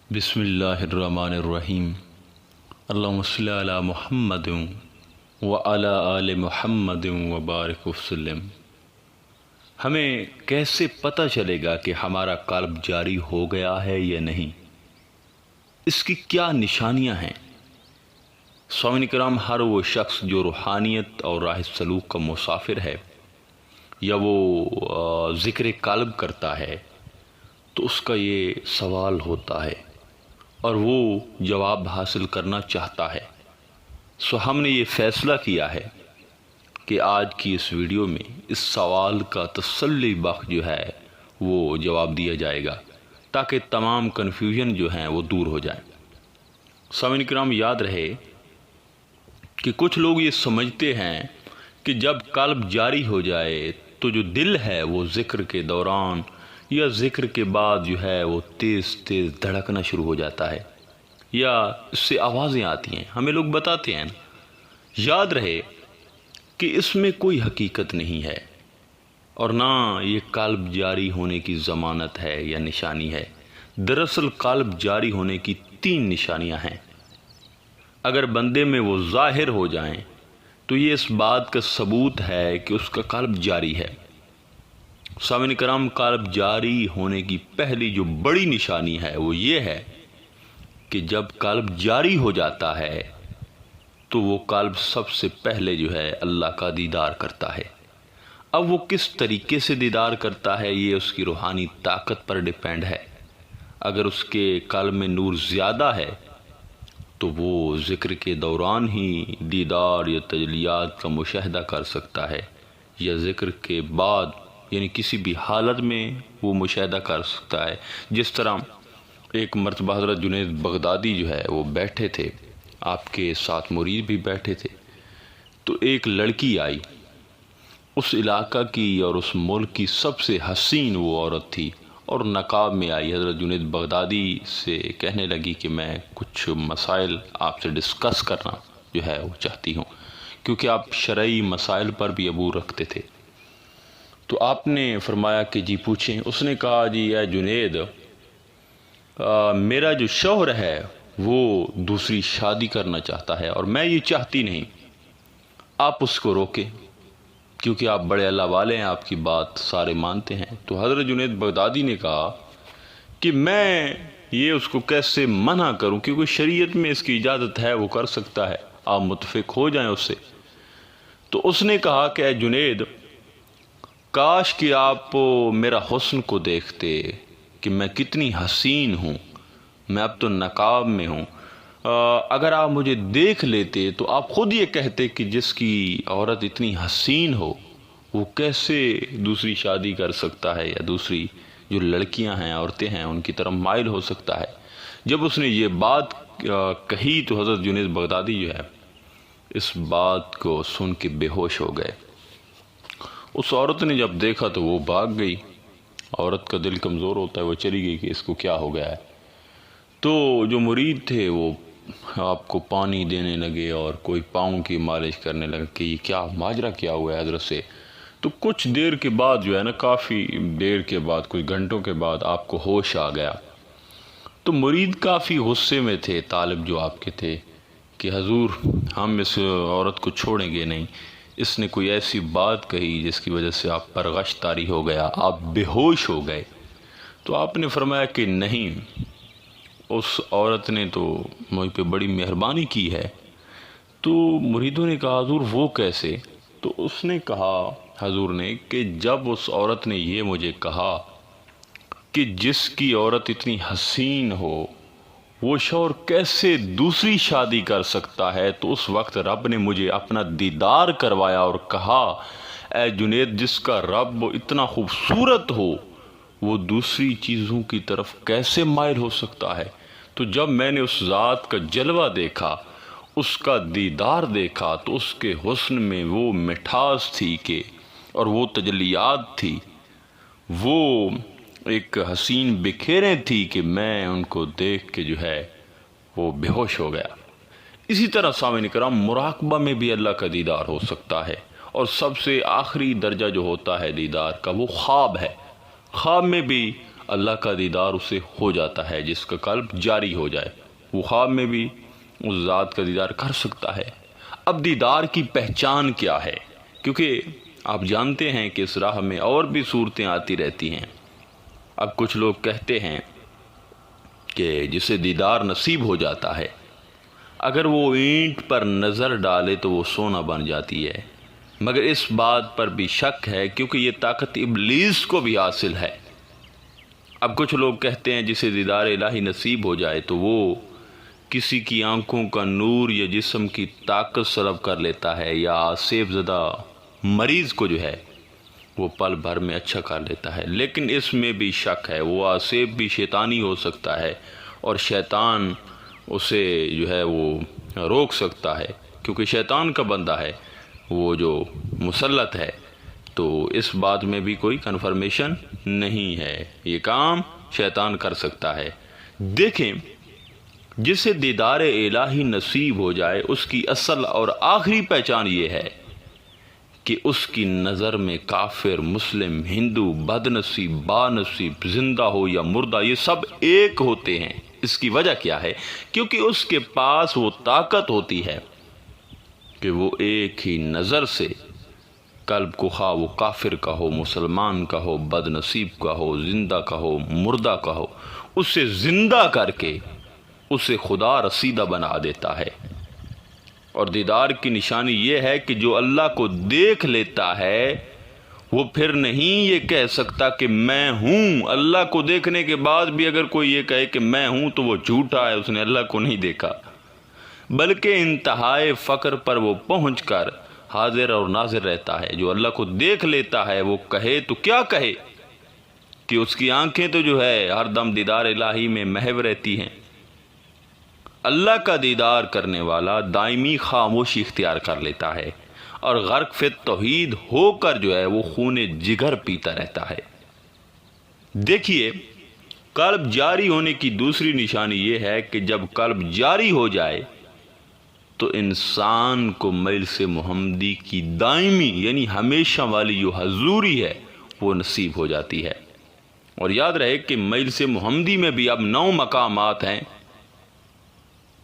بسم اللہ الرحمن الرحیم۔ اللہم صلی علی محمد وعلی آل محمد وبارک وسلم۔ ہمیں کیسے پتہ چلے گا کہ ہمارا قلب جاری ہو گیا ہے یا نہیں؟ اس کی کیا نشانیاں ہیں؟ سامعین کرام، ہر وہ شخص جو روحانیت اور راہ سلوک کا مسافر ہے یا وہ ذکر قلب کرتا ہے تو اس کا یہ سوال ہوتا ہے اور وہ جواب حاصل کرنا چاہتا ہے۔ ہم نے یہ فیصلہ کیا ہے کہ آج کی اس ویڈیو میں اس سوال کا تسلی بخش جو ہے وہ جواب دیا جائے گا تاکہ تمام کنفیوژن جو ہیں وہ دور ہو جائیں۔ سامعین کرام، یاد رہے کہ کچھ لوگ یہ سمجھتے ہیں کہ جب قلب جاری ہو جائے تو جو دل ہے وہ ذکر کے دوران یا ذکر کے بعد جو ہے وہ تیز تیز دھڑکنا شروع ہو جاتا ہے یا اس سے آوازیں آتی ہیں، ہمیں لوگ بتاتے ہیں۔ یاد رہے کہ اس میں کوئی حقیقت نہیں ہے اور نہ یہ قلب جاری ہونے کی ضمانت ہے یا نشانی ہے۔ دراصل قلب جاری ہونے کی 3 نشانیاں ہیں۔ اگر بندے میں وہ ظاہر ہو جائیں تو یہ اس بات کا ثبوت ہے کہ اس کا قلب جاری ہے۔ سامعین کرام، قلب جاری ہونے کی پہلی جو بڑی نشانی ہے وہ یہ ہے کہ جب قلب جاری ہو جاتا ہے تو وہ قلب سب سے پہلے جو ہے اللہ کا دیدار کرتا ہے۔ اب وہ کس طریقے سے دیدار کرتا ہے یہ اس کی روحانی طاقت پر ڈیپینڈ ہے۔ اگر اس کے قلب میں نور زیادہ ہے تو وہ ذکر کے دوران ہی دیدار یا تجلیات کا مشاہدہ کر سکتا ہے، یا ذکر کے بعد یعنی کسی بھی حالت میں وہ مشاہدہ کر سکتا ہے۔ جس طرح ایک مرتبہ حضرت جنید بغدادی جو ہے وہ بیٹھے تھے، آپ کے ساتھ مرید بھی بیٹھے تھے، تو ایک لڑکی آئی، اس علاقہ کی اور اس ملک کی سب سے حسین وہ عورت تھی، اور نقاب میں آئی۔ حضرت جنید بغدادی سے کہنے لگی کہ میں کچھ مسائل آپ سے ڈسکس کرنا جو ہے وہ چاہتی ہوں، کیونکہ آپ شرعی مسائل پر بھی عبور رکھتے تھے۔ تو آپ نے فرمایا کہ جی پوچھیں۔ اس نے کہا جی اے جنید، میرا جو شوہر ہے وہ دوسری شادی کرنا چاہتا ہے اور میں یہ چاہتی نہیں، آپ اس کو روکیں، کیونکہ آپ بڑے اللہ والے ہیں، آپ کی بات سارے مانتے ہیں۔ تو حضرت جنید بغدادی نے کہا کہ میں یہ اس کو کیسے منع کروں، کیونکہ شریعت میں اس کی اجازت ہے، وہ کر سکتا ہے، آپ متفق ہو جائیں اس سے۔ تو اس نے کہا کہ اے جنید، کاش کہ آپ میرا حسن کو دیکھتے کہ میں کتنی حسین ہوں، میں اب تو نقاب میں ہوں، اگر آپ مجھے دیکھ لیتے تو آپ خود یہ کہتے کہ جس کی عورت اتنی حسین ہو وہ کیسے دوسری شادی کر سکتا ہے یا دوسری جو لڑکیاں ہیں، عورتیں ہیں، ان کی طرف مائل ہو سکتا ہے۔ جب اس نے یہ بات کہی تو حضرت جنید بغدادی جو ہے اس بات کو سن کے بے ہوش ہو گئے۔ اس عورت نے جب دیکھا تو وہ بھاگ گئی، عورت کا دل کمزور ہوتا ہے، وہ چلی گئی کہ اس کو کیا ہو گیا ہے۔ تو جو مرید تھے وہ آپ کو پانی دینے لگے اور کوئی پاؤں کی مالش کرنے لگے کہ یہ کیا ماجرا کیا ہوا ہے حضرت سے۔ تو کچھ دیر کے بعد جو ہے نا، کافی دیر کے بعد، کچھ گھنٹوں کے بعد آپ کو ہوش آ گیا۔ تو مرید کافی غصے میں تھے، طالب جو آپ کے تھے، کہ حضور ہم اس عورت کو چھوڑیں گے نہیں، اس نے کوئی ایسی بات کہی جس کی وجہ سے آپ پر غش طاری ہو گیا، آپ بے ہوش ہو گئے۔ تو آپ نے فرمایا کہ نہیں، اس عورت نے تو مجھ پہ بڑی مہربانی کی ہے۔ تو مریدوں نے کہا حضور وہ کیسے؟ تو اس نے کہا حضور نے کہ جب اس عورت نے یہ مجھے کہا کہ جس کی عورت اتنی حسین ہو وہ شوہر کیسے دوسری شادی کر سکتا ہے، تو اس وقت رب نے مجھے اپنا دیدار کروایا اور کہا اے جنید، جس کا رب اتنا خوبصورت ہو وہ دوسری چیزوں کی طرف کیسے مائل ہو سکتا ہے۔ تو جب میں نے اس ذات کا جلوہ دیکھا، اس کا دیدار دیکھا، تو اس کے حسن میں وہ مٹھاس تھی کہ اور وہ تجلیات تھی، وہ ایک حسین بکھیریں تھی کہ میں ان کو دیکھ کے جو ہے وہ بے ہوش ہو گیا۔ اسی طرح سامعین کرام، مراقبہ میں بھی اللہ کا دیدار ہو سکتا ہے، اور سب سے آخری درجہ جو ہوتا ہے دیدار کا وہ خواب ہے۔ خواب میں بھی اللہ کا دیدار اسے ہو جاتا ہے، جس کا قلب جاری ہو جائے، وہ خواب میں بھی اس ذات کا دیدار کر سکتا ہے۔ اب دیدار کی پہچان کیا ہے؟ کیونکہ آپ جانتے ہیں کہ اس راہ میں اور بھی صورتیں آتی رہتی ہیں۔ اب کچھ لوگ کہتے ہیں کہ جسے دیدار نصیب ہو جاتا ہے، اگر وہ اینٹ پر نظر ڈالے تو وہ سونا بن جاتی ہے، مگر اس بات پر بھی شک ہے کیونکہ یہ طاقت ابلیس کو بھی حاصل ہے۔ اب کچھ لوگ کہتے ہیں جسے دیدار الہی نصیب ہو جائے تو وہ کسی کی آنکھوں کا نور یا جسم کی طاقت سلب کر لیتا ہے، یا آسیب زدہ مریض کو جو ہے وہ پل بھر میں اچھا کر لیتا ہے، لیکن اس میں بھی شک ہے۔ وہ آسیب بھی شیطانی ہو سکتا ہے اور شیطان اسے جو ہے وہ روک سکتا ہے، کیونکہ شیطان کا بندہ ہے وہ جو مسلط ہے، تو اس بات میں بھی کوئی کنفرمیشن نہیں ہے، یہ کام شیطان کر سکتا ہے۔ دیکھیں، جسے دیدار الہی نصیب ہو جائے اس کی اصل اور آخری پہچان یہ ہے کہ اس کی نظر میں کافر، مسلم، ہندو، بد نصیب، با نصیب، زندہ ہو یا مردہ، یہ سب ایک ہوتے ہیں۔ اس کی وجہ کیا ہے؟ کیونکہ اس کے پاس وہ طاقت ہوتی ہے کہ وہ ایک ہی نظر سے قلب کو، خواہ وہ کافر کا ہو، مسلمان کا ہو، بد نصیب کا ہو، زندہ کا ہو، مردہ کا ہو، اسے زندہ کر کے اسے خدا رسیدہ بنا دیتا ہے۔ اور دیدار کی نشانی یہ ہے کہ جو اللہ کو دیکھ لیتا ہے وہ پھر نہیں یہ کہہ سکتا کہ میں ہوں۔ اللہ کو دیکھنے کے بعد بھی اگر کوئی یہ کہے کہ میں ہوں تو وہ جھوٹا ہے، اس نے اللہ کو نہیں دیکھا، بلکہ انتہائے فقر پر وہ پہنچ کر حاضر اور ناظر رہتا ہے۔ جو اللہ کو دیکھ لیتا ہے وہ کہے تو کیا کہے کہ اس کی آنکھیں تو جو ہے ہر دم دیدار الہی میں محو رہتی ہیں۔ اللہ کا دیدار کرنے والا دائمی خاموشی اختیار کر لیتا ہے اور غرق فی توحید ہو کر جو ہے وہ خون جگر پیتا رہتا ہے۔ دیکھیے، قلب جاری ہونے کی دوسری نشانی یہ ہے کہ جب قلب جاری ہو جائے تو انسان کو مجلس محمدی کی دائمی یعنی ہمیشہ والی جو حضوری ہے وہ نصیب ہو جاتی ہے۔ اور یاد رہے کہ مجلس محمدی میں بھی اب 9 مقامات ہیں،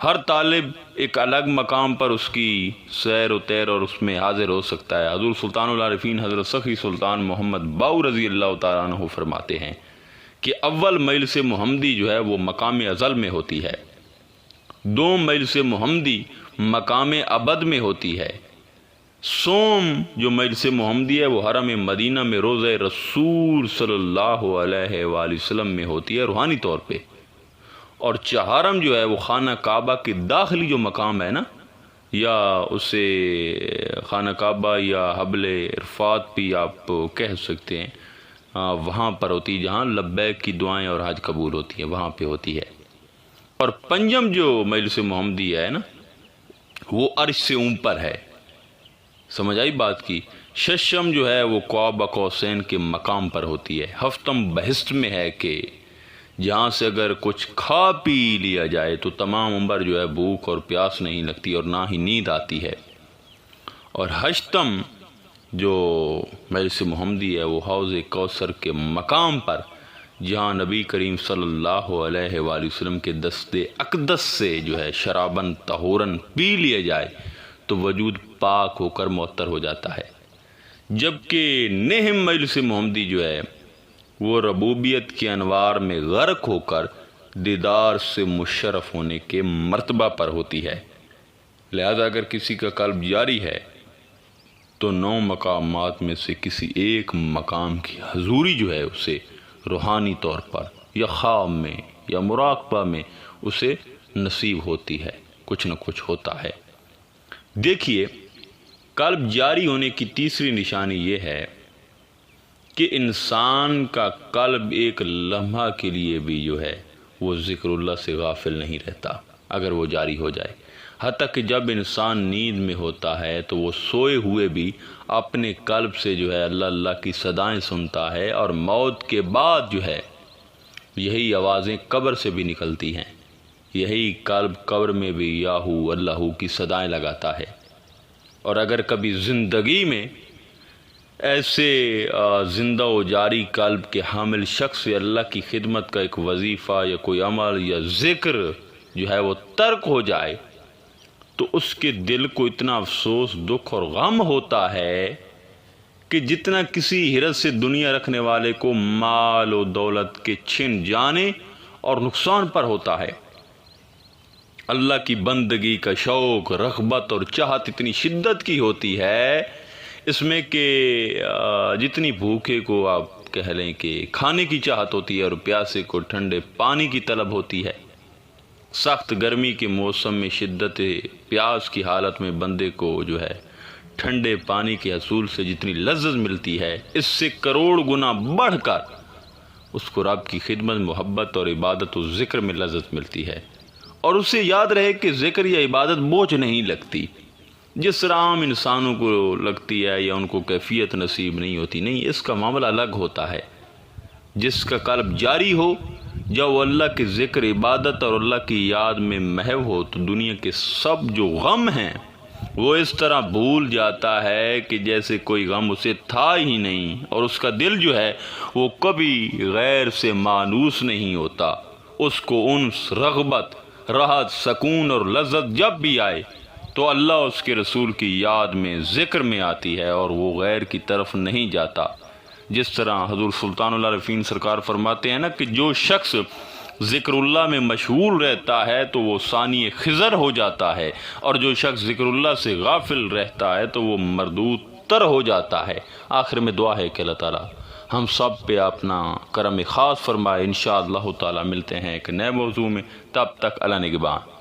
ہر طالب ایک الگ مقام پر اس کی سیر و تیر اور اس میں حاضر ہو سکتا ہے۔ حضور سلطان العارفین حضرت سخی سلطان محمد باؤ رضی اللہ تعالیٰ عنہ فرماتے ہیں کہ اول مجلس محمدی جو ہے وہ مقام ازل میں ہوتی ہے، دوم مجلس محمدی مقام ابد میں ہوتی ہے، سوم جو مجلس محمدی ہے وہ حرم مدینہ میں روضہ رسول صلی اللہ علیہ وآلہ وسلم میں ہوتی ہے روحانی طور پہ، اور چہارم جو ہے وہ خانہ کعبہ کے داخلی جو مقام ہے نا، یا اسے خانہ کعبہ یا حبل عرفات بھی آپ کہہ سکتے ہیں، وہاں پر ہوتی ہے جہاں لبیک کی دعائیں اور حج قبول ہوتی ہیں، وہاں پہ ہوتی ہے۔ اور پنجم جو مجلس محمدی ہے نا وہ عرش سے اوپر ہے، سمجھ آئی بات کی۔ ششم جو ہے وہ قاب قوسین کے مقام پر ہوتی ہے۔ ہفتم بہشت میں ہے کہ جہاں سے اگر کچھ کھا پی لیا جائے تو تمام عمر جو ہے بھوک اور پیاس نہیں لگتی اور نہ ہی نیند آتی ہے۔ اور ہشتم جو مجلس محمدی ہے وہ حوض کوثر کے مقام پر، جہاں نبی کریم صلی اللہ علیہ وآلہ وسلم کے دست اقدس سے جو ہے شرابن طہورن پی لیا جائے تو وجود پاک ہو کر معطر ہو جاتا ہے۔ جبکہ نہم مجلس محمدی جو ہے وہ ربوبیت کے انوار میں غرق ہو کر دیدار سے مشرف ہونے کے مرتبہ پر ہوتی ہے۔ لہذا اگر کسی کا قلب جاری ہے تو 9 مقامات میں سے کسی ایک مقام کی حضوری جو ہے اسے روحانی طور پر یا خواب میں یا مراقبہ میں اسے نصیب ہوتی ہے، کچھ نہ کچھ ہوتا ہے۔ دیکھیے، قلب جاری ہونے کی تیسری نشانی یہ ہے کہ انسان کا قلب ایک لمحہ کے لیے بھی جو ہے وہ ذکر اللہ سے غافل نہیں رہتا اگر وہ جاری ہو جائے۔ حتیٰ کہ جب انسان نیند میں ہوتا ہے تو وہ سوئے ہوئے بھی اپنے قلب سے جو ہے اللہ اللہ کی صدائیں سنتا ہے، اور موت کے بعد جو ہے یہی آوازیں قبر سے بھی نکلتی ہیں، یہی قلب قبر میں بھی یاہو اللہ کی صدائیں لگاتا ہے۔ اور اگر کبھی زندگی میں ایسے زندہ و جاری قلب کے حامل شخص سے اللہ کی خدمت کا ایک وظیفہ یا کوئی عمل یا ذکر جو ہے وہ ترک ہو جائے تو اس کے دل کو اتنا افسوس، دکھ اور غم ہوتا ہے کہ جتنا کسی حرص سے دنیا رکھنے والے کو مال و دولت کے چھن جانے اور نقصان پر ہوتا ہے۔ اللہ کی بندگی کا شوق، رغبت اور چاہت اتنی شدت کی ہوتی ہے اس میں کہ جتنی بھوکے کو آپ کہہ لیں کہ کھانے کی چاہت ہوتی ہے اور پیاسے کو ٹھنڈے پانی کی طلب ہوتی ہے۔ سخت گرمی کے موسم میں شدت پیاس کی حالت میں بندے کو جو ہے ٹھنڈے پانی کے حصول سے جتنی لذت ملتی ہے اس سے کروڑ گنا بڑھ کر اس کو رب کی خدمت، محبت اور عبادت و ذکر میں لذت ملتی ہے۔ اور اسے یاد رہے کہ ذکر یا عبادت بوجھ نہیں لگتی جس طرح عام انسانوں کو لگتی ہے یا ان کو کیفیت نصیب نہیں ہوتی۔ نہیں، اس کا معاملہ الگ ہوتا ہے۔ جس کا قلب جاری ہو، جب وہ اللہ کے ذکر، عبادت اور اللہ کی یاد میں محو ہو تو دنیا کے سب جو غم ہیں وہ اس طرح بھول جاتا ہے کہ جیسے کوئی غم اسے تھا ہی نہیں، اور اس کا دل جو ہے وہ کبھی غیر سے مانوس نہیں ہوتا۔ اس کو انس، رغبت، راحت، سکون اور لذت جب بھی آئے تو اللہ اس کے رسول کی یاد میں، ذکر میں آتی ہے اور وہ غیر کی طرف نہیں جاتا۔ جس طرح حضور سلطان العارفین سرکار فرماتے ہیں نا کہ جو شخص ذکر اللہ میں مشغول رہتا ہے تو وہ ثانی خضر ہو جاتا ہے، اور جو شخص ذکر اللہ سے غافل رہتا ہے تو وہ مردود تر ہو جاتا ہے۔ آخر میں دعا ہے کہ اللہ تعالیٰ ہم سب پہ اپنا کرم خاص فرمائے۔ انشاءاللہ تعالیٰ ملتے ہیں ایک نئے موضوع میں، تب تک اللہ نگہبان۔